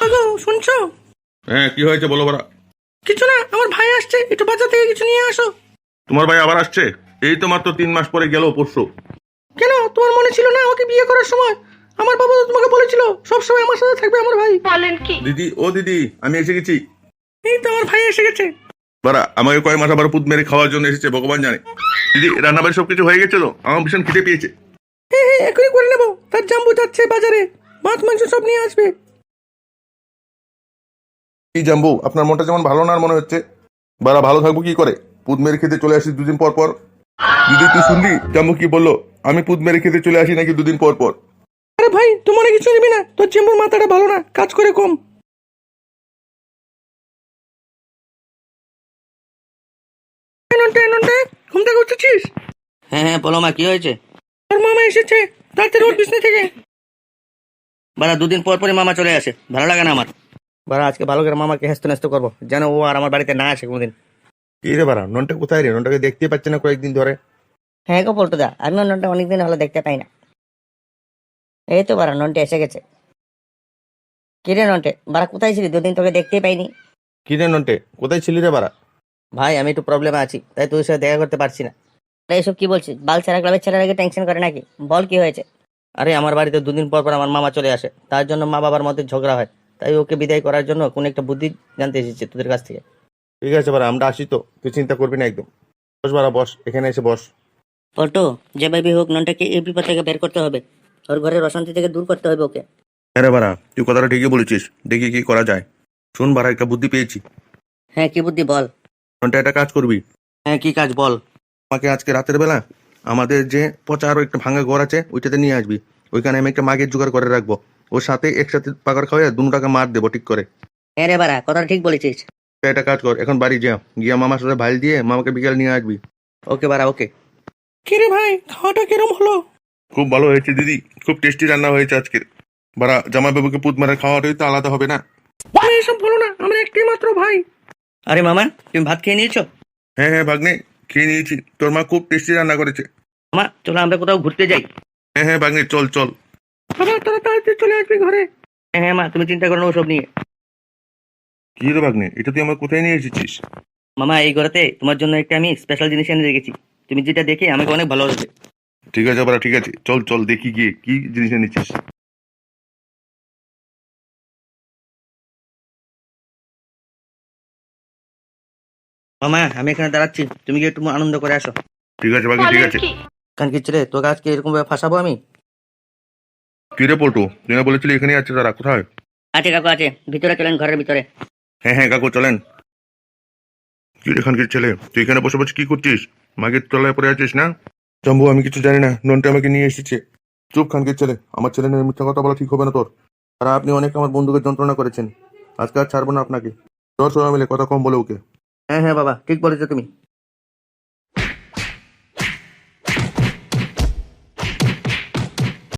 আগো শুনছো? হ্যাঁ, কি হয়েছে বলো বাড়া। কিছু না, আমার ভাই আসছে, একটু বাজার থেকে কিছু নিয়ে আসো। তোমার ভাই আবার আসছে? এই তো মাত্র 3 মাস পরে গেল পরশু। কেন, তোমার মনে ছিল না আমাকে বিয়ে করার সময় আমার বাবা তো তোমাকে বলেছিল সবসময় আমার সাথে থাকবে আমার ভাই? দিদি, ও দিদি, আমি এসে গেছি। এই তো আমার ভাই এসে গেছে। বাড়া, আমাকে কয় মাস আবার পুত মেরে খাওয়ার জন্য এসেছে ভগবান জানে। দিদি, রান্নাবাড়ি সবকিছু হয়ে গেছে তো? আমার ভীষণ খিদে পেয়েছে। হ্যাঁ হ্যাঁ, এখনই করে নেবো। তার জাম্বু যাচ্ছে বাজারে, মাছ মাংস সব নিয়ে আসবে। এই জাম্বু, আপনার মনটা যেমন ভালো না আর মনে হচ্ছে। বাড়া, ভালো থাকবো কি করে? পুত মেরে খেতে চলে আসি 2 দিন পর পর। দিদি, তুই শুনলি জাম্বু কি বললো? আমি পুত মেরে খেতে চলে আসি নাকি 2 দিন পর পর। আরে ভাই, তুই মনে কিছু নিবি না, তোর জাম্বুর মাথাটা ভালো না, কাজ করে কম। নন্টে নন্টে, ঘুম থেকে উঠেছিস? হ্যাঁ হ্যাঁ, বলো মা, কি হয়েছে? তোর মামা এসেছে, তাড়াতাড়ি ওর বিছনা থেকে। বাড়া, 2 দিন পর পরে মামা চলে আসে, ভালো লাগে না আমার। বাড়া, আজকে ভালো করে মামাকে হেস্ত নেস্ত করবো, যেন ও আর আমার বাড়িতে না আসে কোনোদিন। কি রে বাড়া, ননটা কোথায় রে? ননটাকে দেখতে পাচ্ছি না কয়েকদিন ধরে। হ্যাঁ গো পল্টুদা, আমিও ননটা অনেকদিন হলো দেখতে পাই না। এই তো বারা, ননটে এসে গেছে। কিরে ননটে, বারা কোথায় ছিলি? 2 দিন তোকে দেখতেই পাইনি। কি রে নন্টে, কোথায় ছিলি রে বাড়া? ভাই, আমি একটু প্রবলেমে আছি, তাই তোর সাথে দেখা করতে পারছি না। আরে এসব কি বলছিস? বাল ছেড়া ক্লাবের ছেলের আগে টেনশন করে নাকি? বল কি হয়েছে? আরে, আমার বাড়িতে 2 দিন পর পর আমার মামা চলে আসে, তার জন্য মা বাবার মধ্যে ঝগড়া হয়। তাই ওকে বিদায় করার জন্য কোন একটা বুদ্ধি জানতে এসেছে তোদের কাছ থেকে। ঠিক আছে বাড়া, আমরা আসি তো, তুই চিন্তা করবি না একদম। বস বাড়া, বস, এখানে এসে বস। পল্টু, যেভাবে হোক ননটাকে এই বিপদ থেকে বের করতে হবে। ওর ঘরের অশান্তি থেকে দূর করতে হবে ওকে। হ্যাঁ রে বাড়া, তুই কথাটা ঠিকই বলেছিস। দেখি কি করা যায়। শুন বাড়া, একটা বুদ্ধি পেয়েছি। হ্যাঁ, কি বুদ্ধি বল? নন্টে, একটা কাজ করবি। হ্যাঁ, কি কাজ বল? আমাকে আজকে রাতের বেলা আমাদের যে পচা আরো একটা ভাঙা ঘর আছে ওইটাতে নিয়ে আসবি। ওইখানে আমি একটা মাগের জোগাড় করে রাখবো। ওর সাথে একসাথে পাকার খাওয়াই দুটাকে মার দেবো ঠিক করে। হ্যাঁ রে বারা, কথাটা ঠিক বলেছিস। একটা কাজ কর, এখন বাড়ি যা, গিয়া মামার সাথে ভাইল দিয়ে মামাকে বিকেল নিয়ে আসবি। ওকে বাড়া, ওকে। কিরে ভাই, খাওয়াটা কিরম হলো? খুব ভালো হয়েছে দিদি, খুব টেস্টি রান্না হয়েছে আজকের। বাড়া, জামাইবাবুকে পুত মারা খাওয়াটাই তো আলাদা হবে না? আরে এসব বলো না, আমার একটাই মাত্র ভাই। আরে মামা, তুমি ভাত খেয়ে নিয়েছো? হ্যাঁ হ্যাঁ ভাগ্নে, খেয়ে নিয়েছি। তোর মা খুব টেস্টি রান্না করেছে। মামা, চলো আমরা কোথাও ঘুরতে যাই। হ্যাঁ হ্যাঁ ভাগ্নে, চল চল। বাবা, তোরা তাড়াতাড়ি চলে আসবি ঘরে। হ্যাঁ হ্যাঁ মা, তুমি চিন্তা করো না ওসব নিয়ে। কি রে ভাগ্নে, এটা তুই আমার কোথায় নিয়ে এসেছিস? মামা, এই ঘরেতে তোমার জন্য একটা আমি স্পেশাল জিনিস এনে রেখেছি। তুমি যেটা দেখে আমাকে অনেক ভালো লাগবে। ঠিক আছে বাড়া, ঠিক আছে, চল চল দেখি গিয়ে কি জিনিস এনেছিস। মামা, আমি এখানে দাঁড়াচ্ছি, তুমি গিয়ে একটু আনন্দ করে আসো। ঠিক আছে ভাগ্নে, ঠিক আছে। কারণ কি ছেলে, তোকে আজকে এরকম ভাবে ফাঁসাবো আমি? কি রে পল্টু, তুই না বলেছিলি এখানেই আছে তারা, কোথায়? আছে কাকু, আছে, ভিতরে চলেন, ঘরের ভিতরে। হ্যাঁ হ্যাঁ কাকু, চলেন। কি রে খানকির ছেলে, তুই এখানে বসে বসে কি করছিস? মাগের তলায় পড়ে আছিস না? জম্বু, আমি কিছু জানি না, ননটা আমাকে নিয়ে এসেছে। চুপ খানকির ছেলে, আমার ছেলে নিয়ে মিথ্যা কথা বলা ঠিক হবে না তোর। আর আপনি অনেক আমার বন্ধুকে যন্ত্রণা করেছেন, আজকে আর ছাড়বো না আপনাকে। তোর সবাই মিলে কথা কম বলে ওকে। হ্যাঁ হ্যাঁ বাবা, ঠিক বলেছো তুমি।